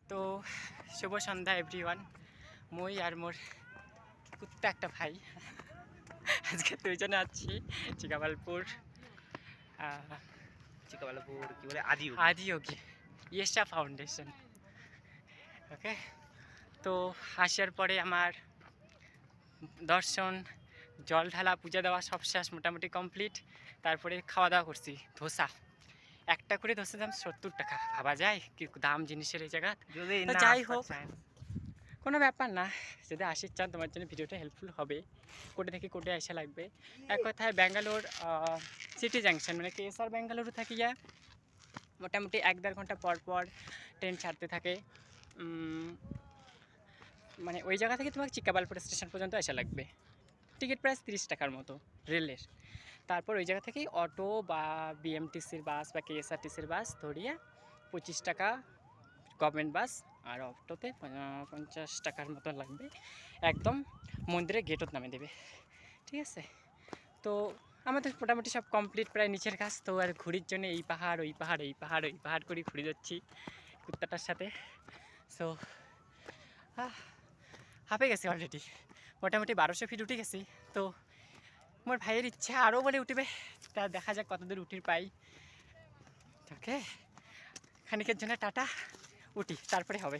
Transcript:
তো শুভ সন্ধ্যা এভরিওয়ান। মই আর মোর কুত্তা একটা ভাই আজকে দুইজনে আছি চিকাবালপুর কি বলে আদিয়োগী ইয়েশা ফাউন্ডেশন। ওকে, তো আসার পরে আমার দর্শন, জল ঢালা, পূজা দেওয়া সব শেষ, মোটামুটি কমপ্লিট। তারপরে খাওয়া দাওয়া করছি। ধোসা, একটা করে ধোসার দাম 70 টাকা। ভাবা যায় কি দাম জিনিসের এই জায়গা। যদি তো না যাই হোক, কোনো ব্যাপার না। যদি আসির চান তোমার জন্য ভিডিওটা হেল্পফুল হবে। কোটে থেকে কোটে আসা লাগবে। এক কথায় ব্যাঙ্গালোর সিটি জাংশন মানে কেএসআর বেঙ্গালুরু থাকি যা মোটামুটি 1-1.5 ঘন্টা পর পর ট্রেন ছাড়তে থাকে। মানে ওই জায়গা থেকে তোমাকে চিকাবালপুর স্টেশন পর্যন্ত আসা লাগবে। টিকিট প্রাইস 30 টাকার মতো রেলের। তারপর ওই জায়গা থেকেই অটো বা বিএমটিসির বাস বা কেএসআরটিসির বাস ধরিয়ে 25 টাকা গভর্নমেন্ট বাস, আর অটোতে 50 টাকার মতো লাগবে। একদম মন্দিরের গেটত নামে দেবে, ঠিক আছে? তো আমাদের মোটামুটি সব কমপ্লিট, প্রায় নিচের কাজ। তো আর ঘুরির জন্য এই পাহাড় ওই পাহাড় এই পাহাড় ওই পাহাড় করে ঘুরে যাচ্ছি কুত্তাটার সাথে। সো হাঁপে গেছি অলরেডি, মোটামুটি 1200 ফিট উঠে গেছি। তো মোর ভাইয়ের ইচ্ছা আরও বলে উঠবে, তা দেখা যাক কতদূর উঠির পাই। ওকে, খানিকের জন্য টাটা, উঠি তারপরে হবে।